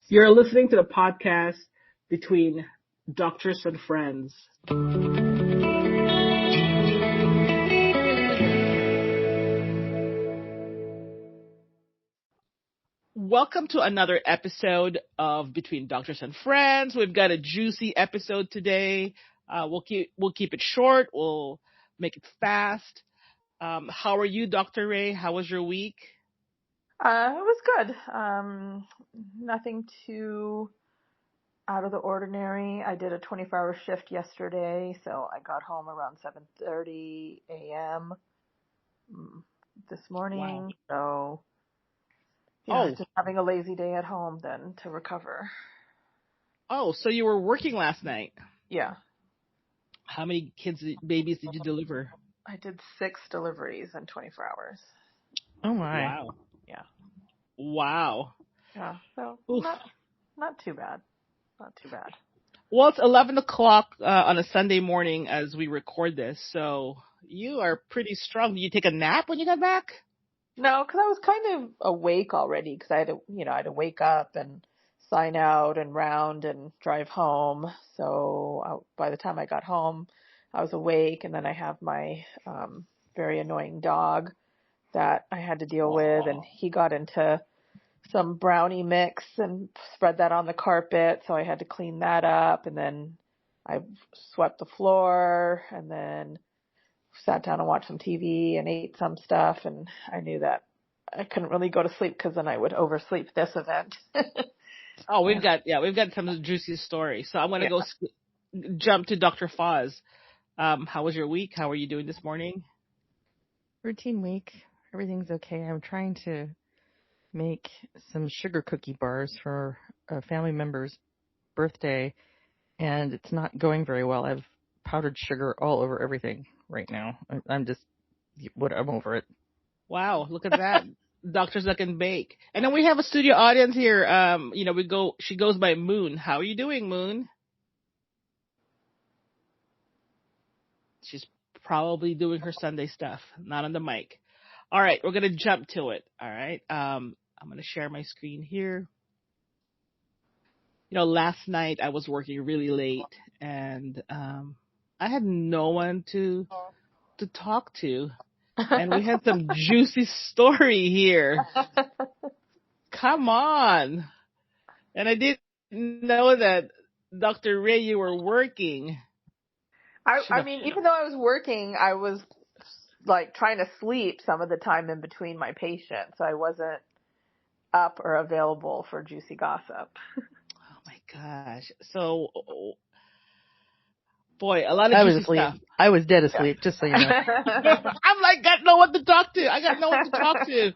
You're listening to the podcast between doctors and friends. Welcome to another episode of Between Doctors and Friends. We've got a juicy episode today. We'll keep it short. We'll make it fast. How are you, Dr. Ray? How was your week? It was good. Nothing too out of the ordinary. I did a 24-hour shift yesterday, so I got home around 7:30 a.m. this morning. Wow. So, just having a lazy day at home then to recover. Oh, so you were working last night? Yeah. How many babies did you deliver? I did 6 deliveries in 24 hours. Oh my. Wow. Yeah. Wow. Yeah. So not too bad. Not too bad. Well, it's 11 o'clock on a Sunday morning as we record this, so you are pretty strong. Did you take a nap when you got back? No, because I was kind of awake already because I had to wake up and sign out and round and drive home. So by the time I got home, I was awake, and then I have my very annoying dog that I had to deal with, and he got into some brownie mix and spread that on the carpet, so I had to clean that up, and then I swept the floor, and then sat down and watched some TV and ate some stuff, and I knew that I couldn't really go to sleep because then I would oversleep this event. Oh, we've got some juicy stories. So I'm going to go jump to Dr. Foz. How was your week? How are you doing this morning? Routine week. Everything's okay. I'm trying to make some sugar cookie bars for a family member's birthday, and it's not going very well. I've powdered sugar all over everything right now. I'm over it. Wow, look at that. Doctors that can bake. And then we have a studio audience here. She goes by Moon. How are you doing, Moon? She's probably doing her Sunday stuff, not on the mic. All right, we're going to jump to it. All right. I'm going to share my screen here. Last night I was working really late, and I had no one to talk to. And we had some juicy story here. Come on. And I didn't know that, Dr. Ray, you were working. I mean, even though I was working, I was like trying to sleep some of the time in between my patients, so I wasn't up or available for juicy gossip. Oh my gosh. So, boy, a lot of juicy stuff. I was dead asleep, just so you know. I'm like, got no one to talk to. I got no one to talk to.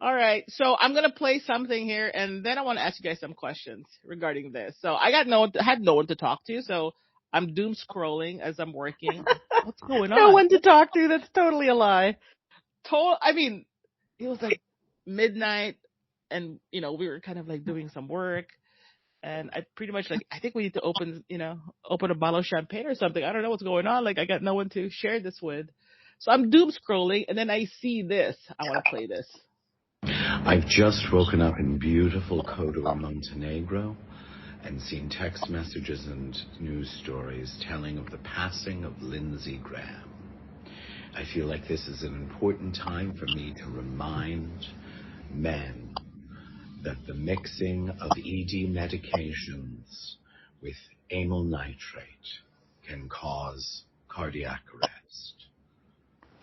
All right. So I'm going to play something here, and then I want to ask you guys some questions regarding this. So I had no one to talk to, so I'm doom scrolling as I'm working. What's going on? No one to talk to. That's totally a lie. I mean, it was like midnight, and we were kind of like doing some work, and I pretty much I think we need to open a bottle of champagne or something. I don't know what's going on. Like, I got no one to share this with, so I'm doom scrolling, and then I see this. I want to play this. I've just woken up in beautiful Kodor, Montenegro, and seen text messages and news stories telling of the passing of Lindsey Graham. I feel like this is an important time for me to remind men that the mixing of ED medications with amyl nitrate can cause cardiac arrest.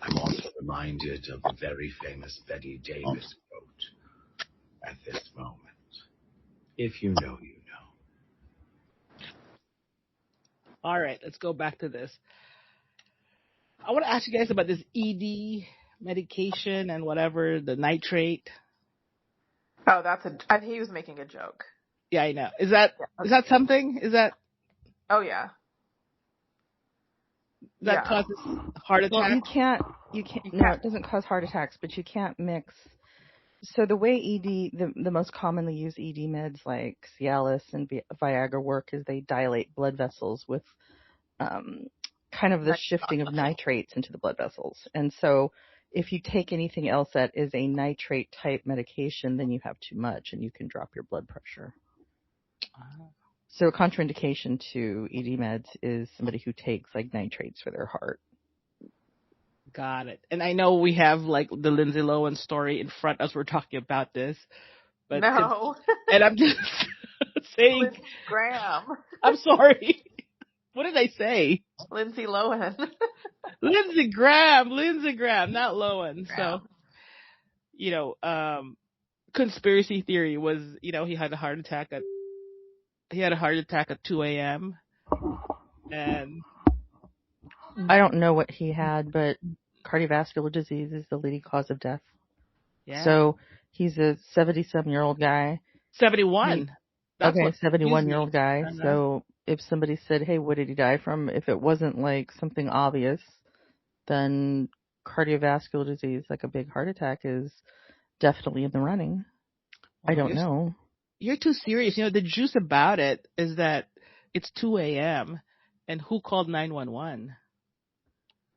I'm also reminded of a very famous Betty Davis quote at this moment. If you know, you know. All right, let's go back to this. I want to ask you guys about this ED medication and whatever, the nitrate. Oh, I think he was making a joke. Yeah, I know. Is that something? Is that? Oh, yeah. That causes heart attacks? Well, you can't. No, it doesn't cause heart attacks, but you can't mix. So the way the most commonly used ED meds like Cialis and Viagra work is they dilate blood vessels with kind of the shifting of nitrates into the blood vessels. And so if you take anything else that is a nitrate type medication, then you have too much and you can drop your blood pressure. So a contraindication to ED meds is somebody who takes like nitrates for their heart. Got it. And I know we have like the Lindsay Lohan story in front as we're talking about this, but No. and I'm just saying, Lindsey Graham. I'm sorry. What did I say? Lindsay Lohan. Lindsey Graham, not Lohan. Graham. So, conspiracy theory was, he had a heart attack at 2 a.m. and I don't know what he had, but cardiovascular disease is the leading cause of death. yeah. So he's a 77-year-old guy. 71. That's Okay, what 71-year-old guy. Uh-huh. So if somebody said, hey, what did he die from? If it wasn't like something obvious, then cardiovascular disease, like a big heart attack, is definitely in the running. I don't know. You're too serious. The juice about it is that it's 2 a.m. and who called 911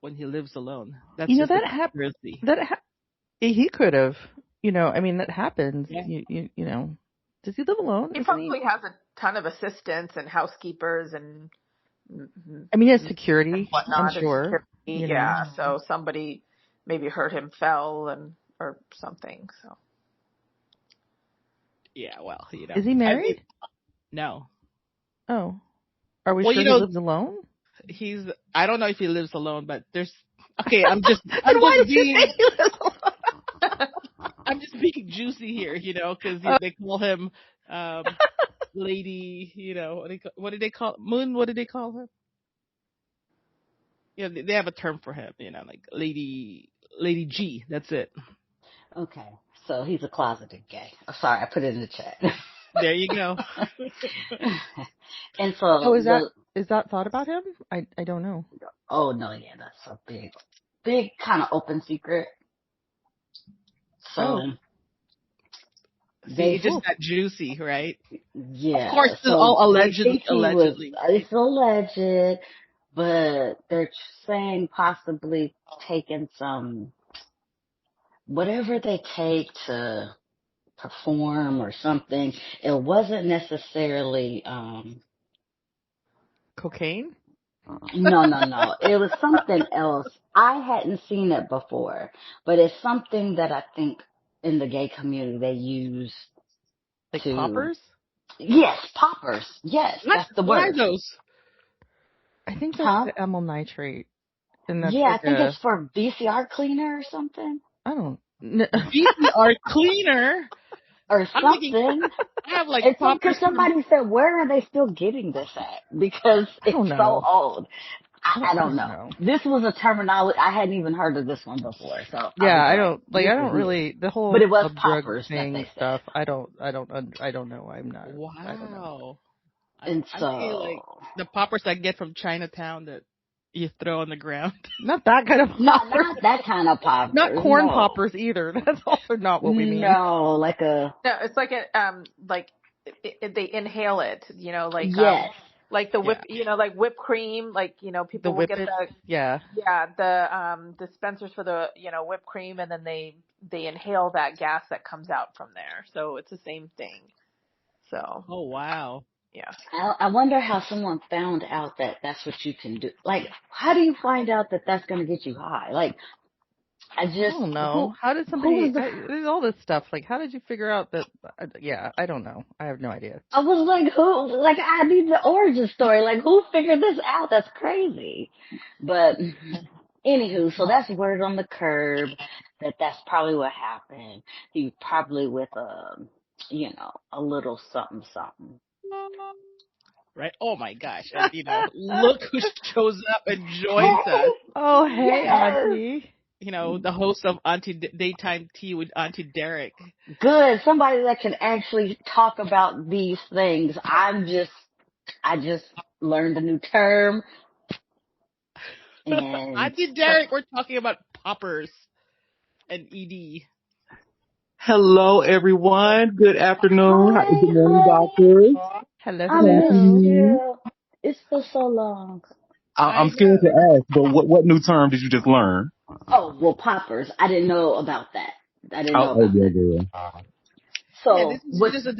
when he lives alone? That's just that happens. He could have. That happens. Yeah. Does he live alone? He probably has a ton of assistants and housekeepers and. He has security. And whatnot, I'm sure. Security, yeah. So somebody maybe heard him fell or something. So. Yeah, well, Is he married? No. Oh. Are we sure he lives alone? I don't know if he lives alone, but there's, okay, I'm just being juicy here, because they call him, Lady, what did they call, Moon, what did they call her? They have a term for him, like Lady G, that's it. Okay. So he's a closeted gay. Oh, sorry, I put it in the chat. There you go. And so, is that thought about him? I don't know. Oh no, yeah, that's a big kind of open secret. So they just got juicy, right? Yeah. Of course, it's all allegedly. It's alleged, but they're saying possibly taking some whatever they take to perform or something. It wasn't necessarily cocaine. No. It was something else. I hadn't seen it before, but it's something that I think in the gay community they use. Like poppers? Yes, poppers. Yes, that's the word. What are those? I think that's the amyl nitrate. And that's I think it's for VCR cleaner or something. I don't. VCR cleaner or something. I have like it's because somebody said, where are they still getting this at? Because it's so old. I don't know. This was a terminology I hadn't even heard of this one before. So yeah, I don't really the whole but it was poppers thing stuff. I don't know. I'm not. Wow. I don't know. And so like the poppers I get from Chinatown that you throw on the ground. Not that kind of poppers. Not that kind of poppers. Not corn poppers either. That's also not what we mean. No, like No, it's like they inhale it. Yes. Like the whip, like whipped cream, people will get the dispensers for the whipped cream, and then they inhale that gas that comes out from there. So it's the same thing. So. Oh wow. Yeah. I wonder how someone found out that that's what you can do. Like, how do you find out that that's going to get you high? Like, I don't know. How did somebody, there's all this stuff. Like, how did you figure out that? I don't know. I have no idea. I was like, I need the origin story. Like, who figured this out? That's crazy. But, anywho, so that's word on the curb that's probably what happened. He probably with a little something. Right? Oh my gosh. And, look who shows up and joins us. Oh, hey, Auntie. The host of Daytime Tea with Auntie Derek. Good. Somebody that can actually talk about these things. I just learned a new term. And Auntie Derek, we're talking about poppers and ED. Hello, everyone. Good afternoon. Good morning, doctors. Hello. I missed you. It's been so long. I'm scared to ask, but what new term did you just learn? Oh, well, poppers. I didn't know about that. I didn't know about that. Yeah. So, this is a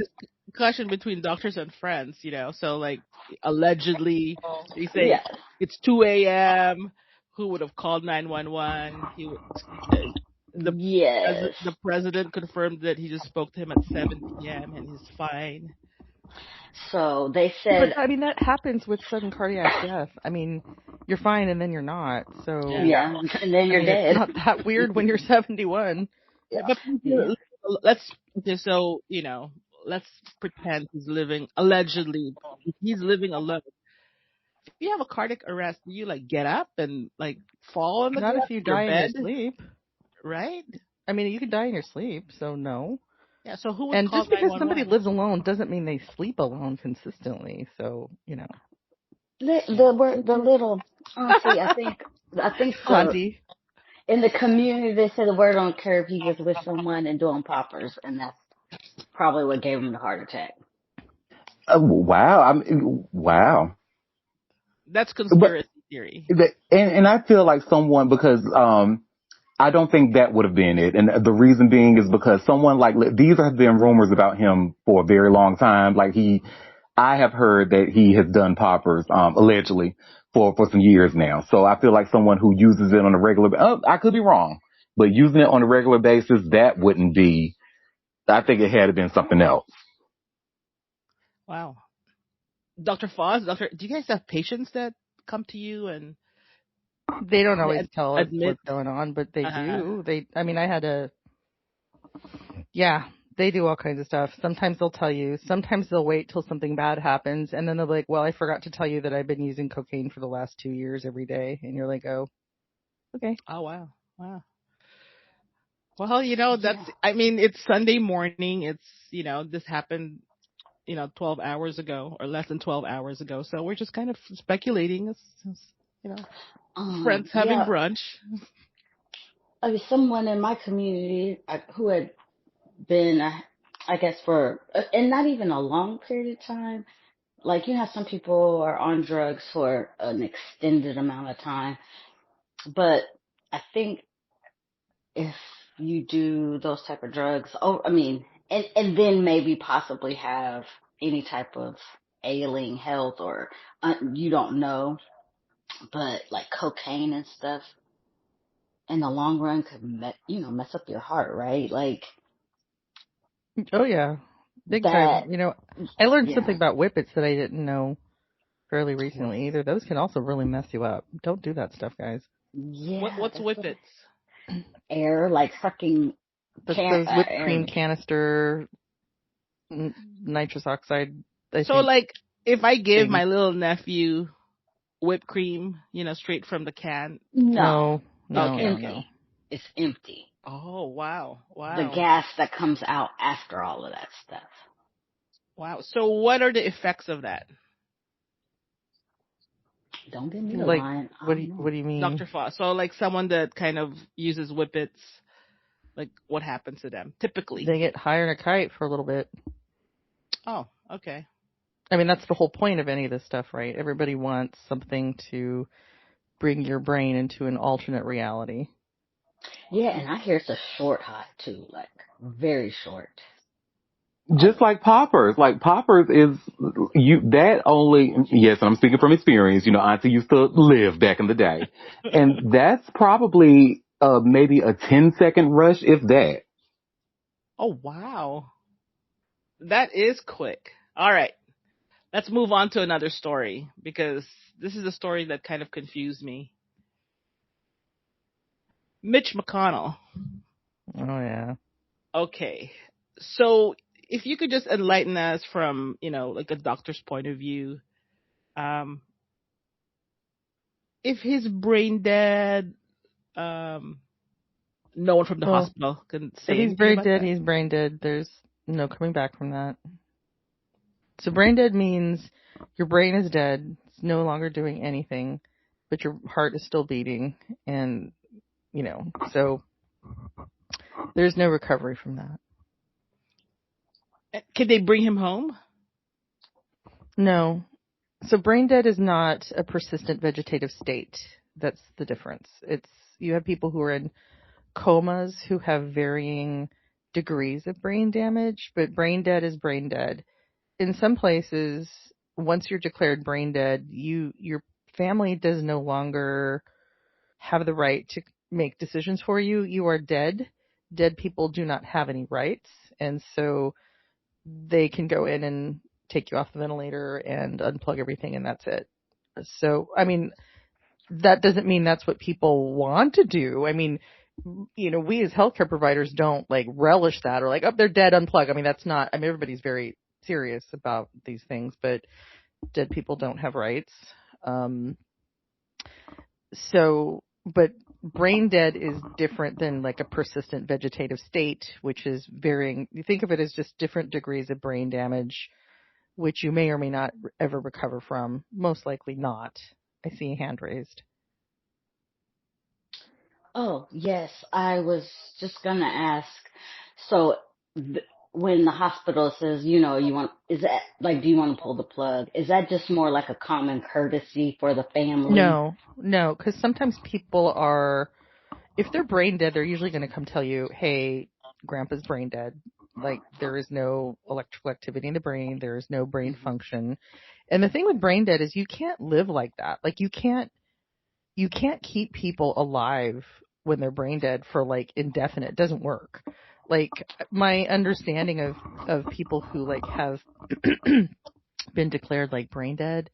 discussion between doctors and friends, So like allegedly, they say Yes. it's 2 a.m. Who would have called 911? The Yes. the president confirmed that he just spoke to him at 7 p.m. and he's fine. So they Yeah, but said, I mean, that happens with sudden cardiac death. I mean, you're fine and then you're not. So, Yeah. yeah, and then I you're mean, it's dead. not that weird when you're 71. Yeah, but Yeah. let's okay, so let's pretend he's living allegedly. If he's living alone. If you have a cardiac arrest, do you like get up and like fall on the Not ground if you in your die in your bed, sleep. right? I mean, you can die in your sleep, so no. Yeah. So who would And call just because somebody 911? lives alone doesn't mean they sleep alone consistently. So, The little auntie, I think the Auntie. in the community they say the word on curve he was with someone and doing poppers, and that's probably what gave him the heart attack. Wow. Wow. That's But conspiracy theory. and I feel like someone because I don't think that would have been it. And the reason being is because someone like these have been rumors about him for a very long time. Like I have heard that he has done poppers, allegedly for some years now. So I feel like someone who uses it on a regular, I could be wrong, but using it on a regular basis, that wouldn't be, I think it had to been something else. Wow. Dr. Foz, do you guys have patients that come to you and They don't they always tell us admit? what's going on, but they Uh, do. Yeah, they do all kinds of stuff. Sometimes they'll tell you. Sometimes they'll wait till something bad happens, and then they'll be like, well, I forgot to tell you that I've been using cocaine for the last 2 years every day. And you're like, oh, okay. oh wow, wow. Well, Yeah. I mean, it's Sunday morning. It's this happened 12 hours ago or less than 12 hours ago. So we're just kind of speculating. It's, you know, friends having Yeah. brunch. Someone in my community who had been, I guess, for, and not even a long period of time. Like, some people are on drugs for an extended amount of time. But I think if you do those type of drugs, and then maybe possibly have any type of ailing health or you don't know, but like cocaine and stuff in the long run could mess up your heart, right? Like Oh, yeah. Big time. that. I learned something Yeah, about whippets that I didn't know fairly recently either. Those can also really mess you up. Don't do that stuff, guys. yeah, What's that's with what it? air, like sucking That's those whipped air. cream canister nitrous oxide, I So think, like, if I give things. my little nephew whipped cream, straight from the can. No, No, it's no, Okay, no, okay. no. empty. It's empty. Oh wow, The wow, gas that comes out after all of that stuff. wow. So what are the effects of that, Don't get me to Like, lying. I what don't know. do you mean? Dr. Foss? So like someone that kind of uses whippets, like what happens to them typically? They get higher than a kite for a little bit. Oh, okay. I mean, that's the whole point of any of this stuff, right? Everybody wants something to bring your brain into an alternate reality. Yeah, and I hear it's a short high too, like very short. Just like poppers is that only, yes, and I'm speaking from experience, Auntie used to live back in the day. And that's probably, maybe a 10-second rush, if that. Oh wow, that is quick. All right, let's move on to another story because this is a story that kind of confused me. Mitch McConnell. Oh, yeah. Okay. So if you could just enlighten us from, like a doctor's point of view, um, if his brain dead, um, no one from the Well, hospital can if say he's anything brain about dead, that. he's brain dead. There's no coming back from that. So brain dead means your brain is dead. It's no longer doing anything, but your heart is still beating. And, so there's no recovery from that. Can they bring him home? No. So brain dead is not a persistent vegetative state. That's the difference. You have people who are in comas who have varying degrees of brain damage, but brain dead is brain dead. in some places, once you're declared brain dead, your family does no longer have the right to make decisions for you. You are dead. Dead people do not have any rights, and so they can go in and take you off the ventilator and unplug everything, and that's it. So, I mean, that doesn't mean that's what people want to do. I mean, we as healthcare providers don't like relish that or like, oh, they're dead, unplug. I mean, that's not, I mean, everybody's very serious about these things, but dead people don't have rights. Um, but brain dead is different than like a persistent vegetative state, which is varying. You think of it as just different degrees of brain damage, which you may or may not ever recover from. Most likely not. I see a hand raised. Oh, yes, I was just gonna ask. So, when the hospital says, is that like, do you want to pull the plug? Is that just more like a common courtesy for the family? No, because sometimes people are, if they're brain dead, they're usually going to come tell you, hey, grandpa's brain dead. Like, there is no electrical activity in the brain. There is no brain function. And the thing with brain dead is you can't live like that. Like, you can't keep people alive when they're brain dead for like indefinite. It doesn't work. Like, my understanding of people who like have been declared like brain dead,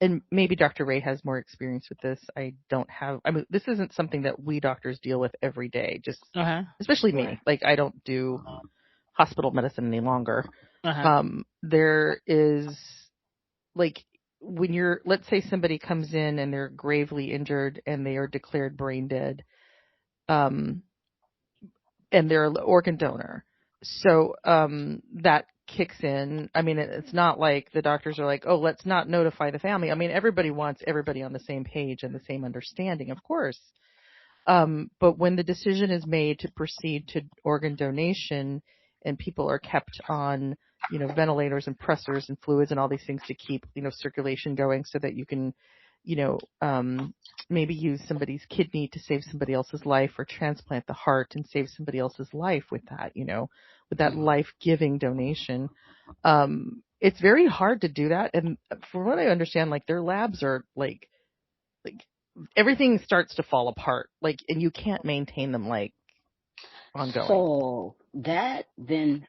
and maybe Dr. Ray has more experience with this. I mean, this isn't something that we doctors deal with every day, just especially me. Like, I don't do hospital medicine any longer. There is like, when let's say somebody comes in and they're gravely injured and they are declared brain dead, and they're an organ donor. So, that kicks in. I mean, it's not like the doctors are like, oh, let's not notify the family. I mean, everybody wants everybody on the same page and the same understanding, of course. But when the decision is made to proceed to organ donation and people are kept on, ventilators and pressors and fluids and all these things to keep, circulation going so that you can, maybe use somebody's kidney to save somebody else's life, or transplant the heart and save somebody else's life with that, with that life-giving donation. It's very hard to do that. And from what I understand, like, their labs are like everything starts to fall apart, like, and you can't maintain them like ongoing. So that then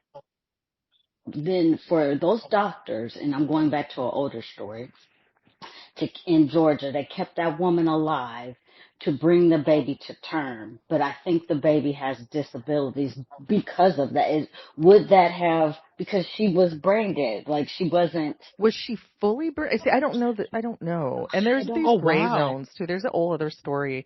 for those doctors, and I'm going back to an older story, in Georgia, they kept that woman alive to bring the baby to term. But I think the baby has disabilities because of that. Would that have, because she was brain dead, like she wasn't. Was she fully brain? See, I don't know that. I don't know. And there's these gray zones too. There's a whole other story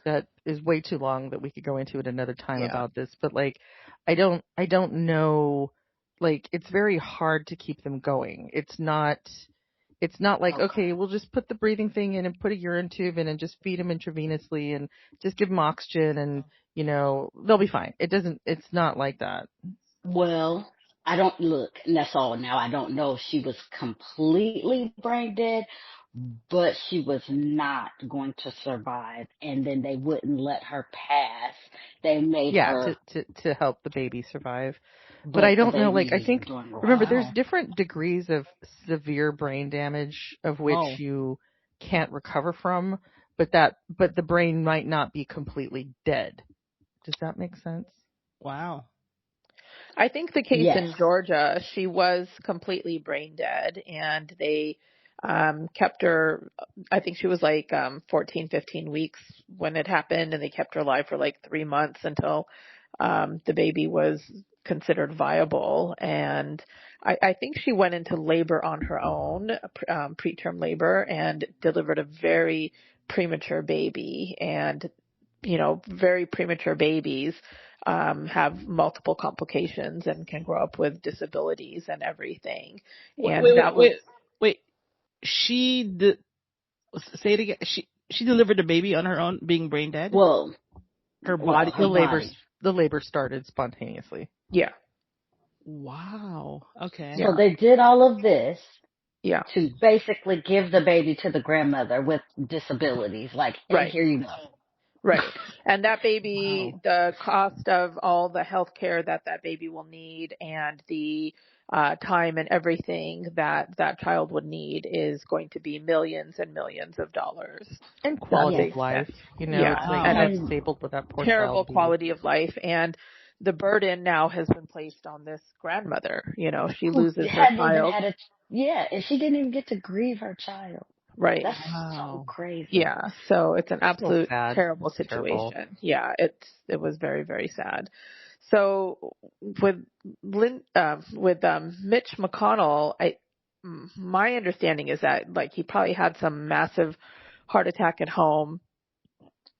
that is way too long that we could go into at another time about this. But like, I don't know. Like, it's very hard to keep them going. It's not like, okay, we'll just put the breathing thing in and put a urine tube in and just feed them intravenously and just give them oxygen and, they'll be fine. It's not like that. Well, I don't look, and that's all now. I don't know if she was completely brain dead, but she was not going to survive, and then they wouldn't let her pass. They made her to help the baby survive. But I don't know, like, I think, remember, there's different degrees of severe brain damage of which you can't recover from, but the brain might not be completely dead. Does that make sense? Wow. I think the case in Georgia, she was completely brain dead, and they kept her, I think she was like 14, 15 weeks when it happened, and they kept her alive for like 3 months until the baby was considered viable. And I think she went into labor on her own, preterm labor, and delivered a very premature baby. And, very premature babies have multiple complications and can grow up with disabilities and everything. And wait. Say it again. She delivered the baby on her own, being brain dead. Well, her body, the labor started spontaneously. Yeah. Wow. Okay. So they did all of this. Yeah. To basically give the baby to the grandmother with disabilities. Like, hey, here you go. Right. And that baby, the cost of all the health care that baby will need, and the time and everything that that child would need is going to be millions and millions of dollars. And that quality they of life. spent. You know, Yeah. it's like, And how it's disabled would that poor terrible child be? quality of life. And the burden now has been placed on this grandmother. You know, she Who loses her hadn't even child. had a, yeah, and she didn't even get to grieve her child. Right. That's so Wow. crazy. Yeah. So it's an So absolute sad. terrible It's terrible. situation. Yeah. It was very, very sad. So with Mitch McConnell, my understanding is that like he probably had some massive heart attack at home,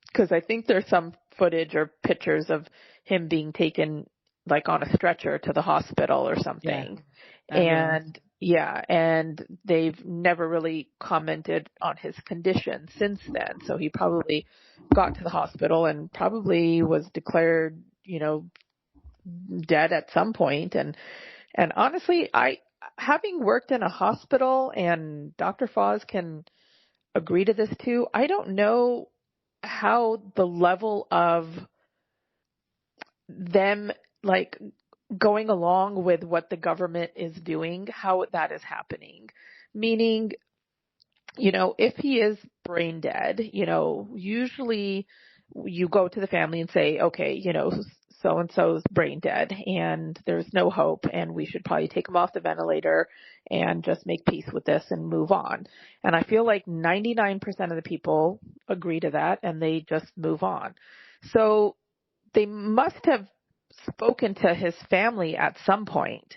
because I think there's some footage or pictures of him being taken like on a stretcher to the hospital or something. Ambulance. And yeah, and they've never really commented on his condition since then. So he probably got to the hospital and probably was declared, you know, dead at some point. And honestly, having worked in a hospital, and Dr. Foz can agree to this too, I don't know how the level of them like going along with what the government is doing, how that is happening. Meaning, you know, if he is brain dead, you know, usually you go to the family and say, okay, you know, so and so's brain dead and there's no hope and we should probably take him off the ventilator and just make peace with this and move on. And I feel like 99% of the people agree to that and they just move on. So they must have spoken to his family at some point.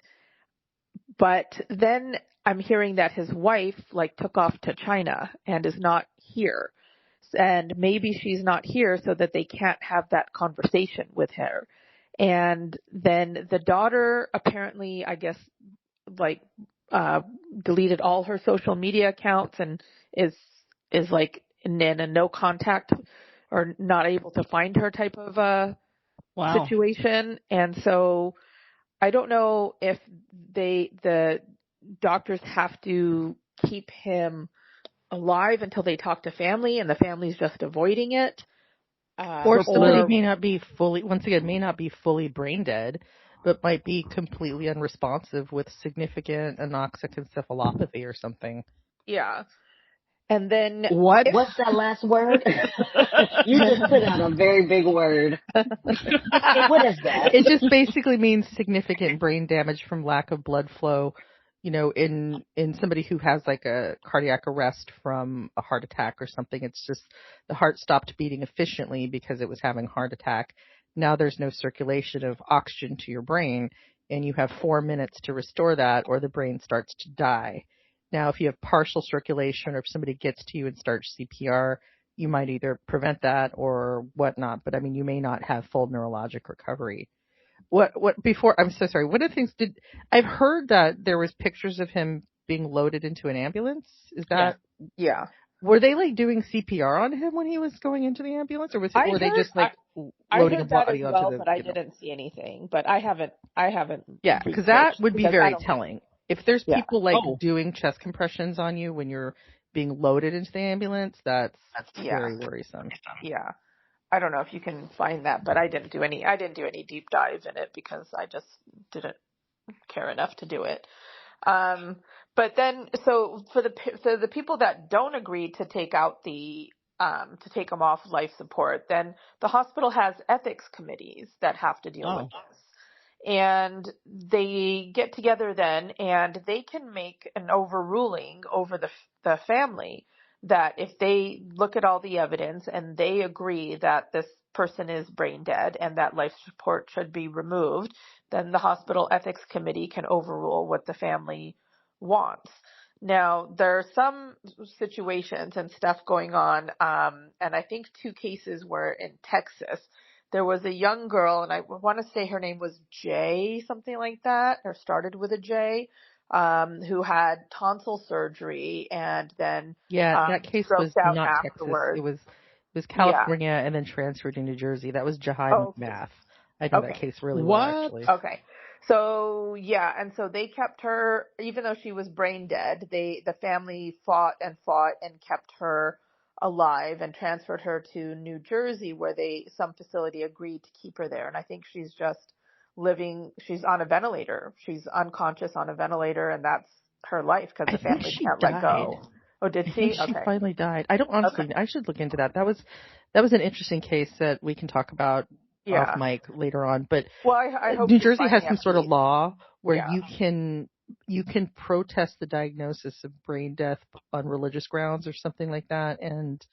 But then I'm hearing that his wife like took off to China and is not here. And maybe she's not here so that they can't have that conversation with her. And then the daughter apparently, I guess, like deleted all her social media accounts and is like in a no contact or not able to find her type of Wow. situation. And so I don't know if the doctors have to keep him alive until they talk to family and the family's just avoiding it. Or somebody Or may not be fully, once again, may not be fully brain dead, but might be completely unresponsive with significant anoxic encephalopathy or something. yeah. And then What? What's that last word? You just put out a very big word. What is that? It just basically means significant brain damage from lack of blood flow, you know, in somebody who has like a cardiac arrest from a heart attack or something. It's just the heart stopped beating efficiently because it was having a heart attack. Now there's no circulation of oxygen to your brain, and you have 4 minutes to restore that or the brain starts to die. Now, if you have partial circulation or if somebody gets to you and starts CPR, you might either prevent that or whatnot, but I mean, you may not have full neurologic recovery. I'm so sorry. What are the things I've heard that there was pictures of him being loaded into an ambulance? Is that, yeah. were they like doing CPR on him when he was going into the ambulance or were they just like I loading a heard that as body onto well, the, but I didn't see anything. But I haven't yeah, because that researched would be because I very don't think- telling. If there's Yeah. people like Oh. doing chest compressions on you when you're being loaded into the ambulance, that's Yeah. very worrisome. Yeah. I don't know if you can find that, but I didn't do any deep dive in it because I just didn't care enough to do it. But then, so for the people that don't agree to take out to take them off life support, then the hospital has ethics committees that have to deal with this. And they get together then and they can make an overruling over the family that if they look at all the evidence and they agree that this person is brain dead and that life support should be removed, then the hospital ethics committee can overrule what the family wants. Now, there are some situations and stuff going on, and I think 2 cases were in Texas. There was a young girl, and I want to say her name was J, something like that, or started with a J, who had tonsil surgery and then Yeah, that case was stroked out not Texas. afterwards. It was Yeah. California and then transferred to New Jersey. That was Jahai Oh, okay. McMath. I know that Okay. case really well, What? actually. Okay. So yeah, and so they kept her, even though she was brain dead, the family fought and kept her alive and transferred her to New Jersey where some facility agreed to keep her there. And I think she's just she's on a ventilator. She's unconscious on a ventilator, and that's her life because I the think family she can't let died. go. Oh, did I she? think she Okay. finally died. I don't honestly. Okay. I should look into that. That was an interesting case that we can talk about off Yeah. mic later on. But Well, I hope New she's Jersey has finally some at sort of peace. law where Yeah. you can protest the diagnosis of brain death on religious grounds or something like that and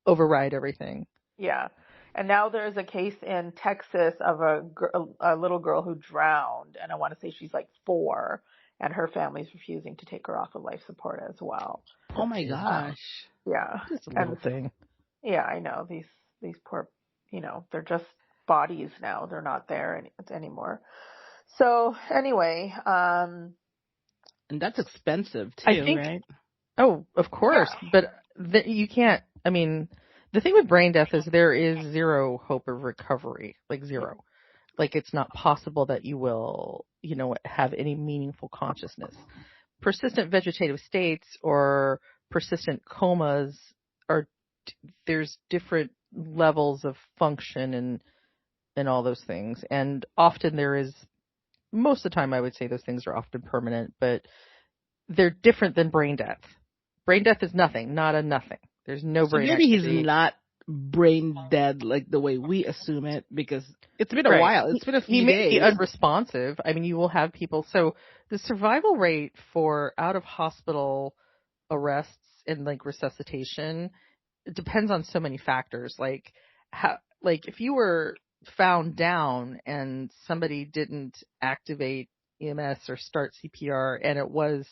override everything. Yeah. And now there's a case in Texas of a little girl who drowned, and I want to say she's like 4, and her family's refusing to take her off of life support as well. Oh my Jeez. gosh. Yeah. Just a little And thing. yeah, I know these poor, they're just bodies now. They're not there anymore. So anyway, And that's expensive I too, think. right? Oh, of course, yeah, but you can't. I mean, the thing with brain death is there is zero hope of recovery, like zero. Like it's not possible that you will, have any meaningful consciousness. Persistent vegetative states or persistent comas are there's different levels of function and all those things, and often there is. Most of the time, I would say those things are often permanent, but they're different than brain death. Brain death is nothing, not a nothing. There's no So brain maybe he's activity. not brain dead like the way we assume it, because it's been a Right. while. It's been a He few may be days. unresponsive. I mean, you will have people. So the survival rate for out of hospital arrests and like resuscitation, it depends on so many factors. Like if you were found down and somebody didn't activate EMS or start CPR and it was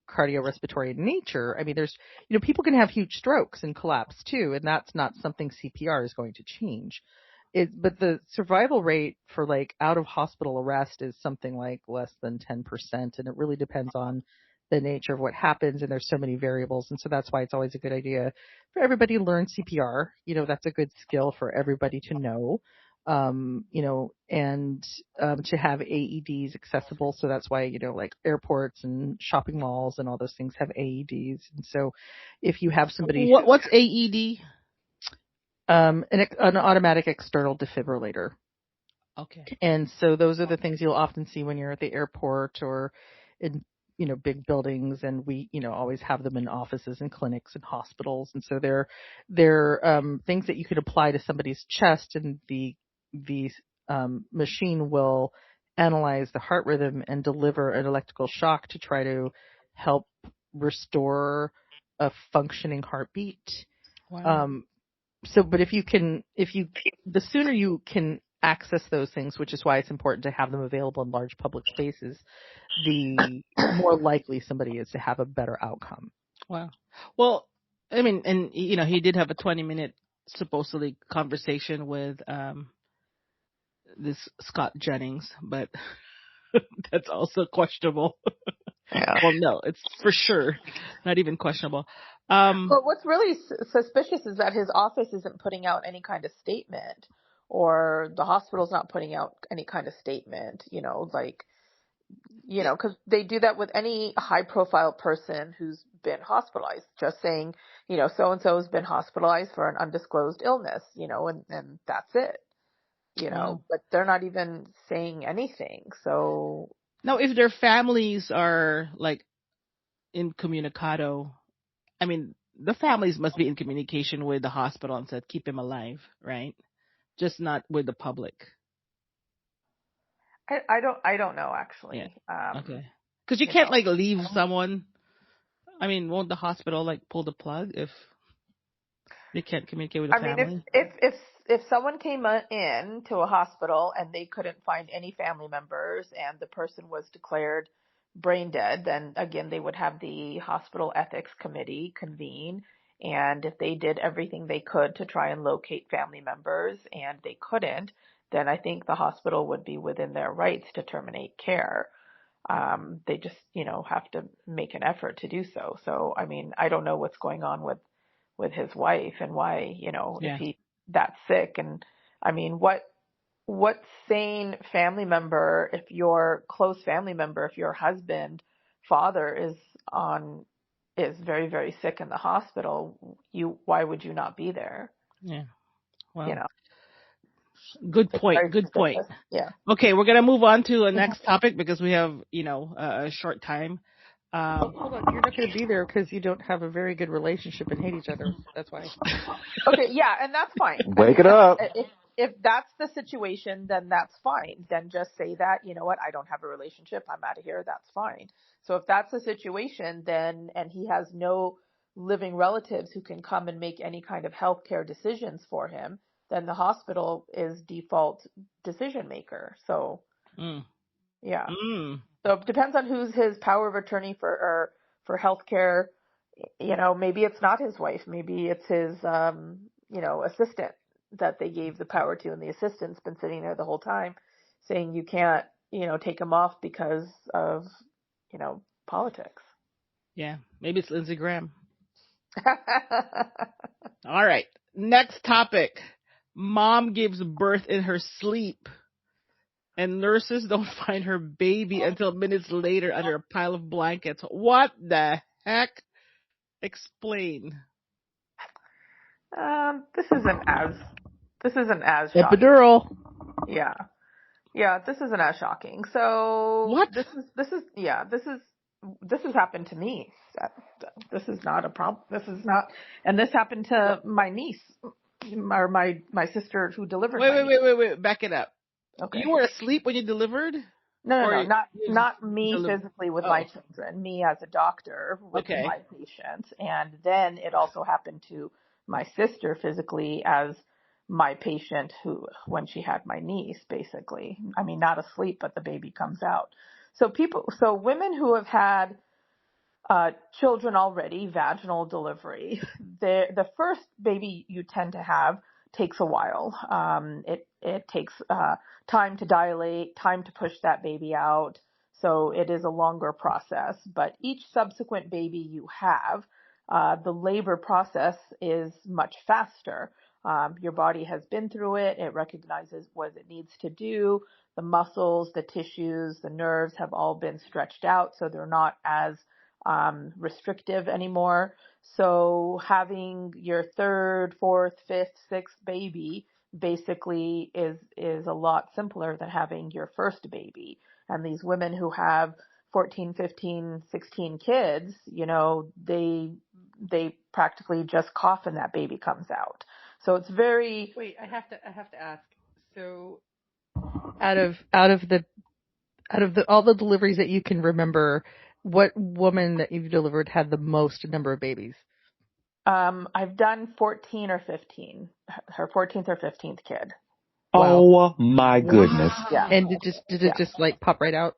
cardiorespiratory in nature, I mean, there's, people can have huge strokes and collapse too, and that's not something CPR is going to change. But the survival rate for like out of hospital arrest is something like less than 10%, and it really depends on the nature of what happens, and there's so many variables, and so that's why it's always a good idea for everybody to learn CPR. That's a good skill for everybody to know. And to have AEDs accessible. So that's why, like airports and shopping malls and all those things have AEDs. And so if you have somebody What's AED? an automatic external defibrillator. Okay. And so those are the things you'll often see when you're at the airport or in, big buildings, and we, always have them in offices and clinics and hospitals. And so they're things that you could apply to somebody's chest, and the machine will analyze the heart rhythm and deliver an electrical shock to try to help restore a functioning heartbeat. Wow. But the sooner you can access those things, which is why it's important to have them available in large public spaces, the more likely somebody is to have a better outcome. Wow. Well, I mean, and he did have a 20-minute supposedly conversation with this Scott Jennings, but that's also questionable. yeah. Well, no, it's for sure not even questionable. But what's really suspicious is that his office isn't putting out any kind of statement, or the hospital's not putting out any kind of statement. Because they do that with any high-profile person who's been hospitalized, just saying, so-and-so has been hospitalized for an undisclosed illness, and that's it, Wow. but they're not even saying anything. So Now, if their families are like incommunicado, I mean, the families must be in communication with the hospital and said, keep him alive, right? Just not with the public. I don't know Yeah. actually. Okay. Because you can't like leave someone. I mean, won't the hospital like pull the plug if they can't communicate with the I mean, family? if someone came in to a hospital and they couldn't find any family members and the person was declared brain dead, then again they would have the hospital ethics committee convene, and if they did everything they could to try and locate family members and they couldn't, then I think the hospital would be within their rights to terminate care. They just, have to make an effort to do so. So, I mean, I don't know what's going on with his wife and why, if Yeah. he's that sick. And I mean, what sane family member, if your close family member, if your husband, father is very, very sick in the hospital, why would you not be there? Yeah. You Wow. know? Good It's point. very Good point. suspicious. Yeah. Okay, we're gonna move on to the next topic because we have, a short time. Hold on, you're not going to be there because you don't have a very good relationship and hate each other. That's why. Okay, yeah, and that's fine. I Wake mean, it up. if that's the situation, then that's fine. Then just say that, you know what, I don't have a relationship. I'm out of here. That's fine. So if that's the situation, then, and he has no living relatives who can come and make any kind of healthcare decisions for him, then the hospital is default decision maker. So Mm, yeah. mm, So it depends on who's his power of attorney for healthcare. You know, maybe it's not his wife. Maybe it's his assistant that they gave the power to, and the assistant's been sitting there the whole time saying you can't, take him off because of, politics. yeah, maybe it's Lindsey Graham. All right, next topic. Mom gives birth in her sleep, and nurses don't find her baby until minutes later under a pile of blankets. What the heck? Explain. This isn't as shocking. Epidural. Yeah. Yeah, this isn't as shocking. So What? this has happened to me. This is not a problem. This is not, and this happened to my niece, or my sister who delivered Wait, my wait, niece. wait, wait, wait. Back it up. Okay. You were asleep when you delivered, or No, not you just not me delivered? physically with my Oh, children, me as a doctor with okay. my patients, and then it also happened to my sister physically as my patient who when she had my niece basically. I mean, not asleep, but the baby comes out. So women who have had children already, vaginal delivery, the first baby you tend to have takes a while. It takes time to dilate, time to push that baby out. So it is a longer process. But each subsequent baby you have, the labor process is much faster. Your body has been through it. It recognizes what it needs to do. The muscles, the tissues, the nerves have all been stretched out, so they're not as restrictive anymore. So having your third, fourth, fifth, sixth baby basically is a lot simpler than having your first baby. And these women who have 14, 15, 16 kids, they practically just cough and that baby comes out. So it's very. Wait, I have to ask. So out of the all the deliveries that you can remember, what woman that you've delivered had the most number of babies? I've done 14 or 15, her 14th or 15th kid. Wow. Oh my goodness. Yeah. And did it just like pop right out?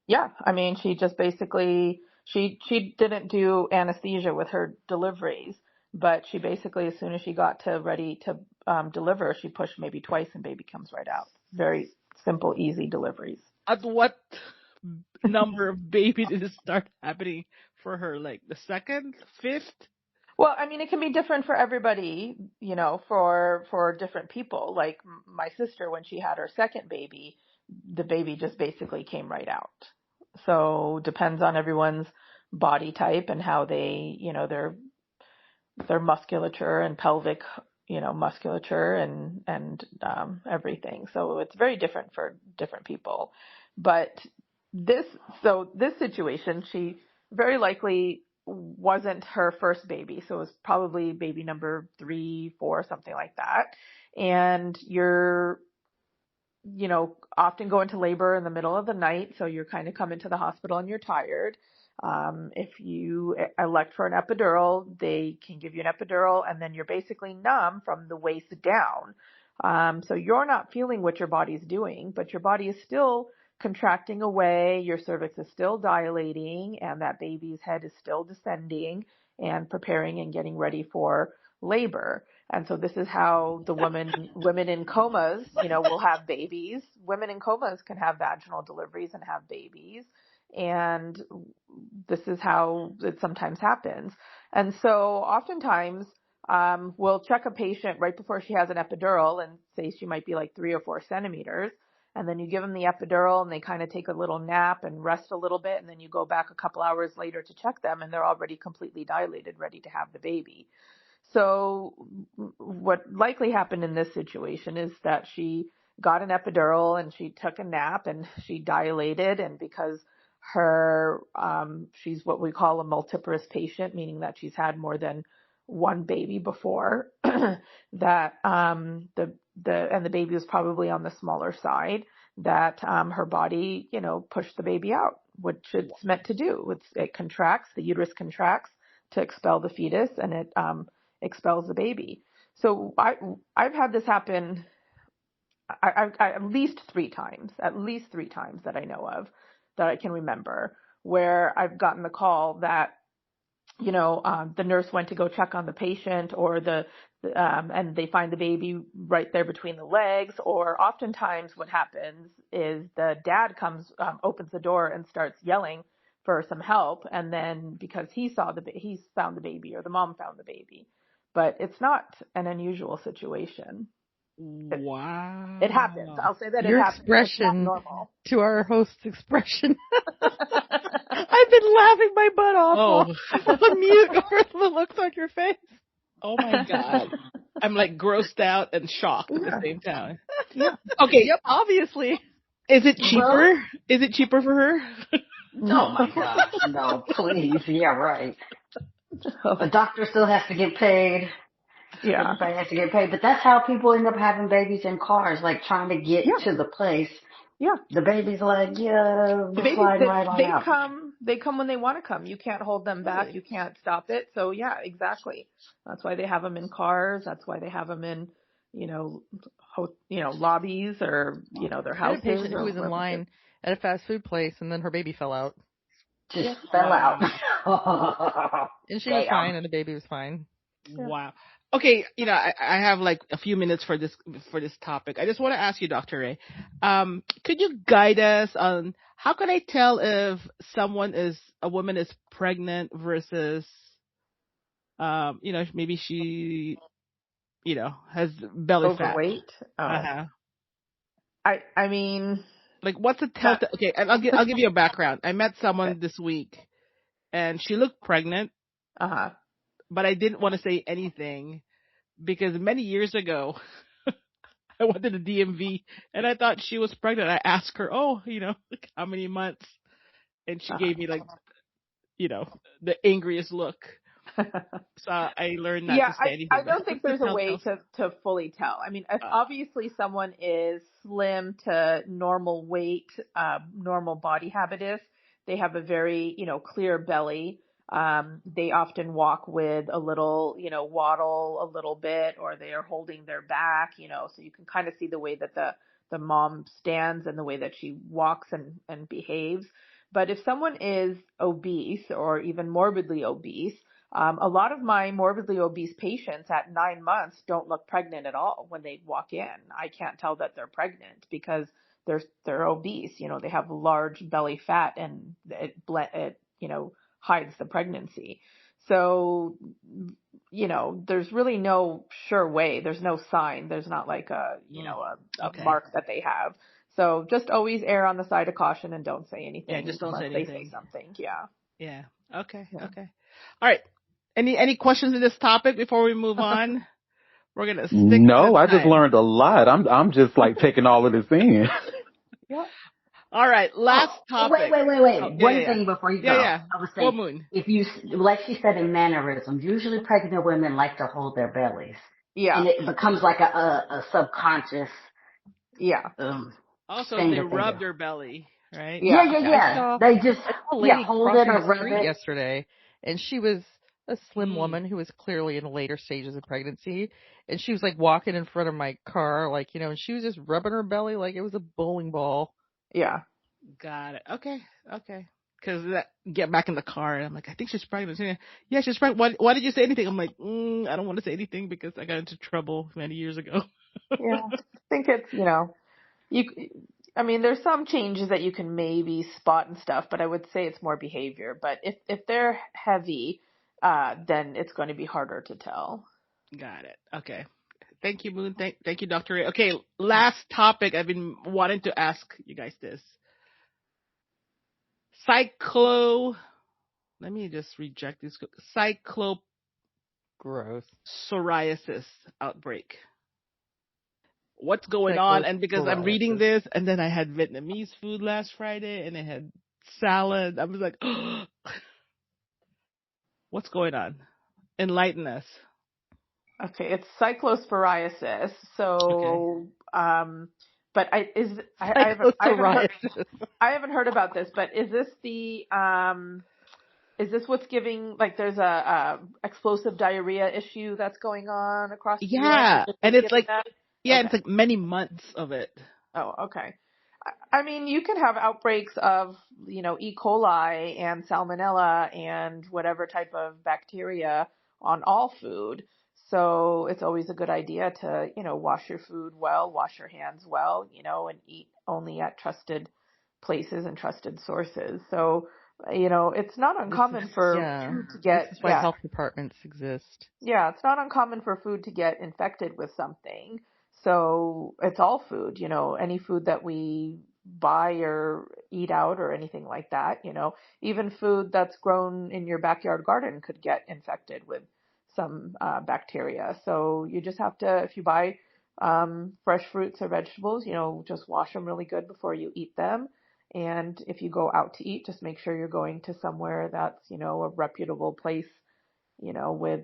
Yeah, I mean, she just basically she didn't do anesthesia with her deliveries, but she basically as soon as she got to ready to deliver, she pushed maybe twice and baby comes right out. Very simple, easy deliveries. At what number of baby did it start happening for her? Like the second, fifth? Well, I mean, it can be different for everybody, for different people. Like my sister, when she had her second baby, the baby just basically came right out. So depends on everyone's body type and how they, their musculature and pelvic, musculature and everything. So it's very different for different people. But this this situation, she very likely wasn't her first baby. So it was probably baby number 3, 4, something like that. And you're, often go into labor in the middle of the night. So you're kind of coming to the hospital and you're tired. If you elect for an epidural, they can give you an epidural and then you're basically numb from the waist down. So you're not feeling what your body's doing, but your body is still contracting away. Your cervix is still dilating and that baby's head is still descending and preparing and getting ready for labor. And so this is how the women in comas, will have babies. Women in comas can have vaginal deliveries and have babies. And this is how it sometimes happens. And so oftentimes, we'll check a patient right before she has an epidural and say she might be like 3 or 4 centimeters. And then you give them the epidural and they kind of take a little nap and rest a little bit. And then you go back a couple hours later to check them and they're already completely dilated, ready to have the baby. So what likely happened in this situation is that she got an epidural and she took a nap and she dilated, and because she's what we call a multiparous patient, meaning that she's had more than one baby before, that the baby was probably on the smaller side, that her body, pushed the baby out, which it's meant to do. It contracts, the uterus contracts to expel the fetus, and it expels the baby. So I've had this happen at least three times that I know of, that I can remember, where I've gotten the call that the nurse went to go check on the patient, or and they find the baby right there between the legs. Or oftentimes what happens is the dad comes, opens the door and starts yelling for some help. And then because he found the baby, or the mom found the baby, but it's not an unusual situation. Wow. It happens. I'll say that Your it happens. It's not expression normal. to our host's expression. I've been laughing my butt off on mute over the looks on your face. Oh my God. I'm like grossed out and shocked at the same time. Yeah. Okay. Yep, obviously. Is it cheaper? Is it cheaper for her? Oh my gosh, no, please. Yeah, right. A doctor still has to get paid. Yeah. Everybody has to get paid. But that's how people end up having babies in cars, like trying to get to the place. Yeah. The baby's like, The we're babies, sliding right on out. they come when they want to come. You can't hold them back. You can't stop it. So yeah, exactly. That's why they have them in cars. That's why they have them in, lobbies, or, their I had houses. a patient who was in line at a fast food place, and then her baby fell out. Just fell out. And she was fine, and the baby was fine. Wow. Okay, I have like a few minutes for this topic. I just want to ask you, Dr. Ray, could you guide us on how can I tell if a woman is pregnant versus, maybe she, has belly fat. Overweight. I mean, like what's the telltale? Okay, I'll give you a background. I met someone this week, and she looked pregnant. But I didn't want to say anything because many years ago, I went to the DMV and I thought she was pregnant. I asked her, like how many months? And she gave me like, the angriest look. So I learned not to say anything. I don't think there's a way to fully tell. I mean, if obviously someone is slim to normal weight, normal body habitus, they have a very, clear belly. They often walk with a little, waddle a little bit, or they are holding their back, so you can kind of see the way that the mom stands and the way that she walks and behaves. But if someone is obese or even morbidly obese, a lot of my morbidly obese patients at 9 months don't look pregnant at all when they walk in. I can't tell that they're pregnant because they're obese. They have large belly fat, and it hides the pregnancy. So, there's really no sure way. There's no sign. There's not like a mark that they have. So just always err on the side of caution and don't say anything. Yeah, just don't say anything. They say something. Yeah. Yeah. Okay. Yeah. Okay. All right. Any questions in this topic before we move on? We're gonna stick. No, I just learned a lot. I'm just like taking all of this in. Yeah. All right, last topic. Wait. One thing before you go. Yeah. I was saying, Moon. if you, like she said in mannerisms, usually pregnant women like to hold their bellies. Yeah. And it becomes like a subconscious. Yeah. Also, they rub their belly, right? Yeah. They just hold it or rub it. Yesterday, and she was a slim woman who was clearly in the later stages of pregnancy, and she was like walking in front of my car, like, and she was just rubbing her belly like it was a bowling ball. Yeah. Got it. Okay. Because get back in the car, and I'm like, I think she's pregnant. Yeah, she's pregnant. Why did you say anything? I'm like, I don't want to say anything because I got into trouble many years ago. Yeah. I think it's, there's some changes that you can maybe spot and stuff, but I would say it's more behavior. But if they're heavy, then it's going to be harder to tell. Got it. Okay. Thank you, Moon. Thank you, Dr. Ray. Okay, last topic. I've been wanting to ask you guys this. Let me just reject this. Cyclopedia. Gross. psoriasis outbreak. What's going on? And because I'm reading Cyclosporiasis. this, and then I had Vietnamese food last Friday, and I had salad. I was like, what's going on? Enlighten us. Okay, it's cyclosporiasis. Okay. So, but Cyclosporiasis. I haven't heard about this. But is this what's giving, like, there's a explosive diarrhea issue that's going on across the U.S.? Yeah, Is this and what's it's giving like, that? yeah, Okay. it's like many months of it. Oh, okay. I mean, you can have outbreaks of, E. coli and salmonella and whatever type of bacteria on all food. So it's always a good idea to, wash your food well, wash your hands well, and eat only at trusted places and trusted sources. So, it's not uncommon for food to This get, is why health departments exist. yeah, it's not uncommon for food to get infected with something. So it's all food, any food that we buy or eat out or anything like that, even food that's grown in your backyard garden could get infected with some bacteria. So you just have to, if you buy fresh fruits or vegetables, just wash them really good before you eat them. And if you go out to eat, just make sure you're going to somewhere that's, a reputable place, with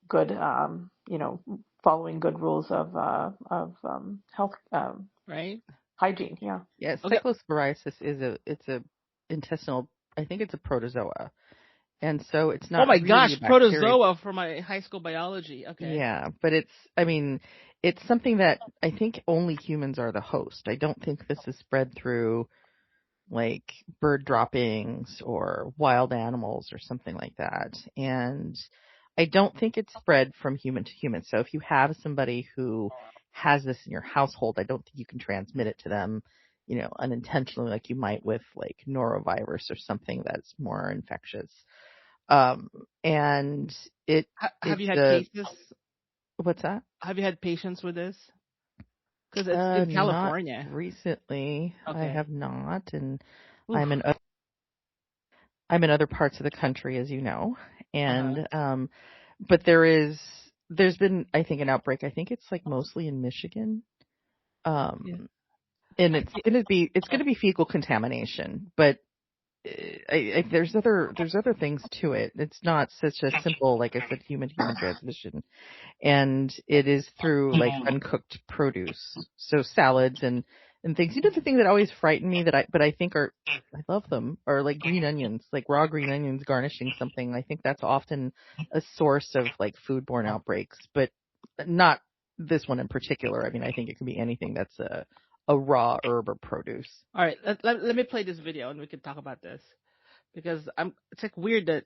good, following good rules of health, Right? hygiene. Yeah. Yeah, Okay. cyclosporiasis it's a intestinal. I think it's a protozoa, and so it's Oh not my really gosh, a bacteria. protozoa for my high school biology. Okay. Yeah, but it's something that I think only humans are the host. I don't think this is spread through like bird droppings or wild animals or something like that. And I don't think it's spread from human to human. So if you have somebody who has this in your household, I don't think you can transmit it to them, unintentionally like you might with like norovirus or something that's more infectious. And Have you it's had cases? what's that? Have you had patients with this? Because it's in Not California. recently. I Okay. have not, and Oof. I'm in other parts of the country, as you know, Uh-huh. and but there's been, I think, an outbreak. I think it's like mostly in Michigan, Yeah. and I, it's gonna be fecal contamination, but there's other things to it. It's not such a simple, like I said, human to human transmission, and it is through like uncooked produce, so salads and things. The thing that always frightened me but I think I love them are like green onions, like raw green onions garnishing something. I think that's often a source of like foodborne outbreaks, but not this one in particular. I mean, I think it can be anything that's a raw herb or produce. all right, let me play this video and we can talk about this because it's like weird that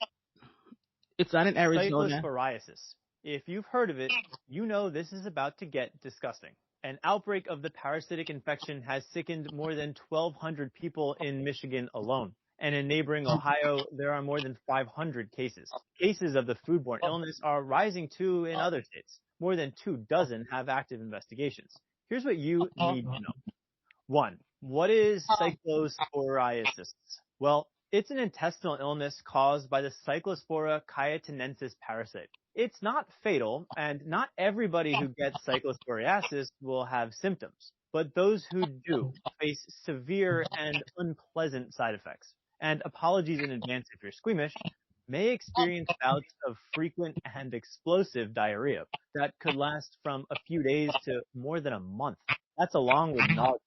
it's not in Arizona. Cyclosporiasis. If you've heard of it, you know this is about to get disgusting. An outbreak of the parasitic infection has sickened more than 1,200 people in Michigan alone. And in neighboring Ohio, there are more than 500 cases. Cases of the foodborne illness are rising too in other states. More than 24 have active investigations. Here's what you need to know. 1. What is cyclosporiasis? Well, it's an intestinal illness caused by the Cyclospora cayetanensis parasite. It's not fatal, and not everybody who gets cyclosporiasis will have symptoms, but those who do face severe and unpleasant side effects. And apologies in advance if you're squeamish, may experience bouts of frequent and explosive diarrhea that could last from a few days to more than a month. That's along with nausea,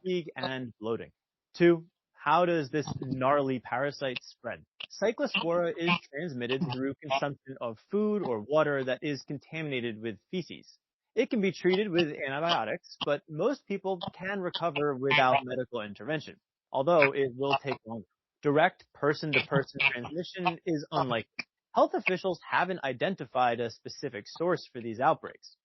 fatigue, and bloating. 2. How does this gnarly parasite spread? Cyclospora is transmitted through consumption of food or water that is contaminated with feces. It can be treated with antibiotics, but most people can recover without medical intervention, although it will take longer. Direct person-to-person transmission is unlikely. Health officials haven't identified a specific source for these outbreaks.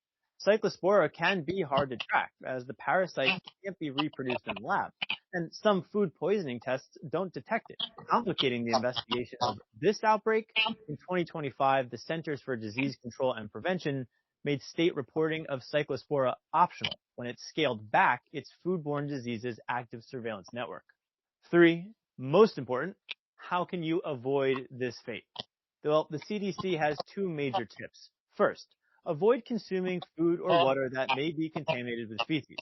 Cyclospora can be hard to track, as the parasite can't be reproduced in the lab, and some food poisoning tests don't detect it, complicating the investigation of this outbreak. In 2025, the Centers for Disease Control and Prevention made state reporting of Cyclospora optional when it scaled back its foodborne diseases active surveillance network. 3. Most important, how can you avoid this fate? Well, the CDC has 2 major tips. First, avoid consuming food or water that may be contaminated with feces,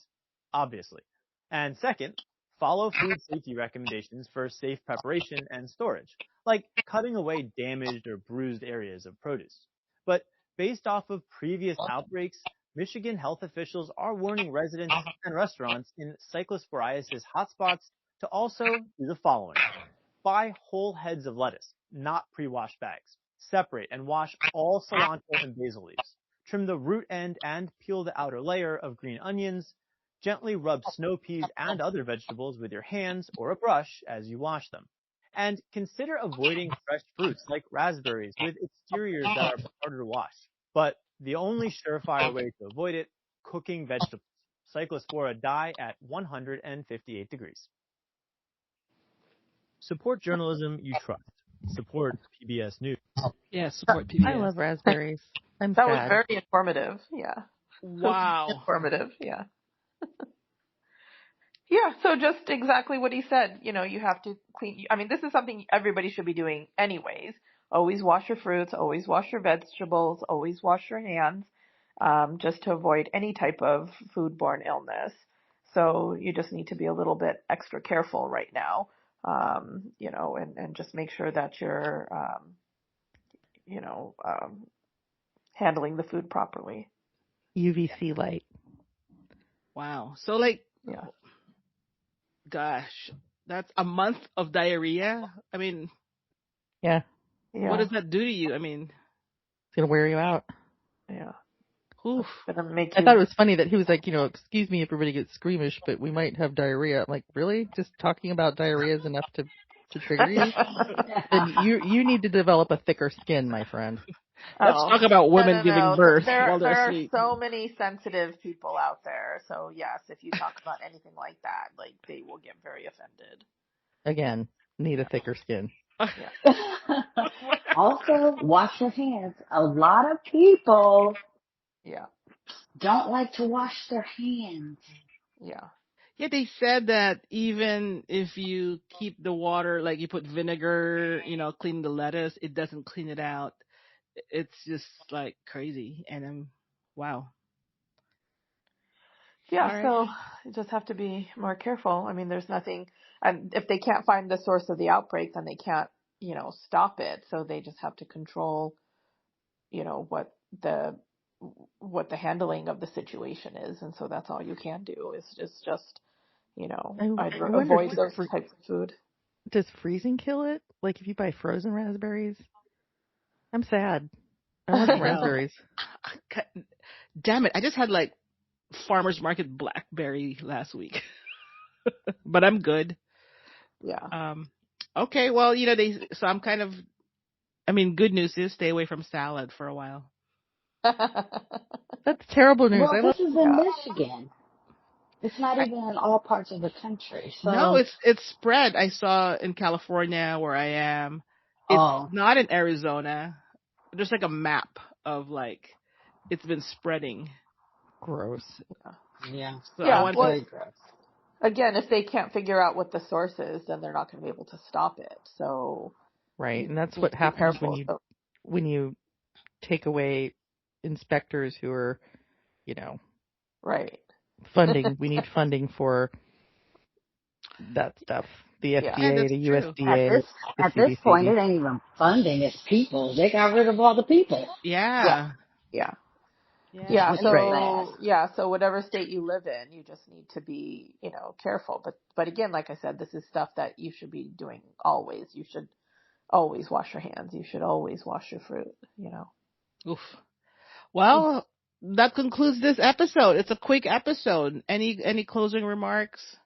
obviously. And second, follow food safety recommendations for safe preparation and storage, like cutting away damaged or bruised areas of produce. But based off of previous outbreaks, Michigan health officials are warning residents and restaurants in cyclosporiasis hotspots to also do the following. Buy whole heads of lettuce, not pre-washed bags. Separate and wash all cilantro and basil leaves. Trim the root end and peel the outer layer of green onions. Gently rub snow peas and other vegetables with your hands or a brush as you wash them. And consider avoiding fresh fruits like raspberries with exteriors that are harder to wash. But the only surefire way to avoid it, cooking vegetables. Cyclospora die at 158 degrees. Support journalism you trust. Support PBS News. Yeah, support PBS. I love raspberries. I'm That was sad. very informative. Yeah. Wow. Informative. Yeah. Yeah. So just exactly what he said. You know, you have to clean. I mean, this is something everybody should be doing anyways. Always wash your fruits. Always wash your vegetables. Always wash your hands, just to avoid any type of foodborne illness. So you just need to be a little bit extra careful right now. You know, and just make sure that you're, you know, handling the food properly. UVC light. Wow. So like, Yeah. gosh, that's a month of diarrhea. I mean, Yeah. Yeah. what does that do to you? I mean, It's going to wear you out. Yeah. oof. It's gonna make I you. thought it was funny that he was like, excuse me if everybody gets squeamish, but we might have diarrhea. I'm like, really? Just talking about diarrhea is enough to trigger you? Then you need to develop a thicker skin, my friend. Let's talk about women No. giving birth while There they're are asleep. so many sensitive people out there. So yes, if you talk about anything like that, like they will get very offended. Again, need a thicker skin. Also, wash your hands. A lot of people Yeah. don't like to wash their hands. Yeah. Yeah, they said that even if you keep the water, like you put vinegar, clean the lettuce, it doesn't clean it out. It's just like crazy. And wow. Yeah. All right. So you just have to be more careful. I mean, there's nothing, and if they can't find the source of the outbreak, then they can't, stop it. So they just have to control, what the handling of the situation is. And so that's all you can do is just either I wonder, avoid those types of food. does freezing kill it? Like if you buy frozen raspberries? I'm sad. I want some Well, raspberries. damn it. I just had like farmer's market blackberry last week, but I'm good. Yeah. Okay. Well, so I'm good news is stay away from salad for a while. That's terrible news. Well, I this love. is in Michigan. It's not even in all parts of the country. So No, it's spread. I saw in California where I am. It's not in Arizona. There's like a map of like it's been spreading. Gross. Yeah. So Yeah, I want very gross. Again, if they can't figure out what the source is, then they're not going to be able to stop it. So Right, and that's need what to be happens careful. when you take away inspectors who are, Right. funding. We need funding for that stuff. The FDA, the true. USDA, the At CDC. this point, it ain't even funding; it's people. They got rid of all the people. Yeah. Yeah. Yeah. Yeah. Which is So sad. so whatever state you live in, you just need to be, careful. But again, like I said, this is stuff that you should be doing always. You should always wash your hands. You should always wash your fruit. Oof. Well, that concludes this episode. It's a quick episode. Any closing remarks?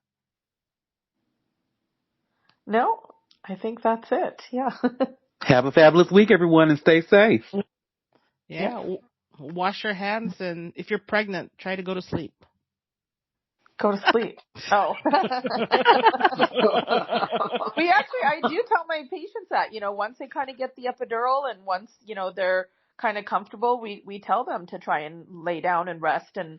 No, I think that's it. Yeah. Have a fabulous week, everyone, and stay safe. Yeah. Wash your hands, and if you're pregnant, try to go to sleep. Go to sleep. Oh. I do tell my patients that, once they kind of get the epidural and once, they're kind of comfortable, we tell them to try and lay down and rest and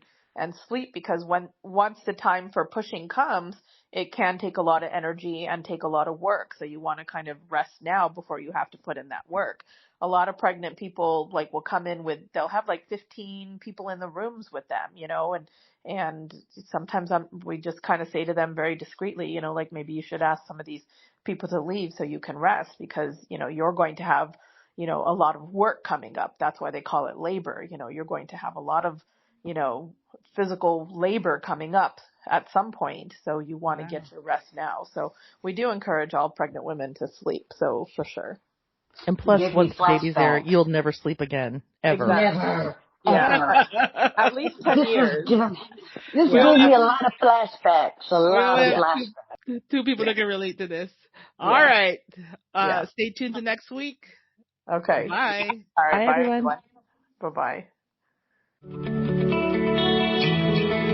sleep, because once the time for pushing comes, it can take a lot of energy and take a lot of work. So you want to kind of rest now before you have to put in that work. a lot of pregnant people like will come in with, they'll have like 15 people in the rooms with them, and sometimes we just kind of say to them very discreetly, like maybe you should ask some of these people to leave so you can rest, because, you're going to have, a lot of work coming up. That's why they call it labor. You're going to have a lot of, physical labor coming up at some point. So you want to get your rest now. So we do encourage all pregnant women to sleep. So for sure. And plus, Gives me once the baby's there, flashbacks. you'll never sleep again, ever. Exactly. Never, Yeah. ever. At least 10 years. This Yeah. gave me a lot of flashbacks. A lot of We have flashbacks. two people that can relate to this. All Yeah. right. Yeah. Stay tuned to next week. Okay. Bye. All right. Bye, Bye, everyone. everyone. Bye-bye.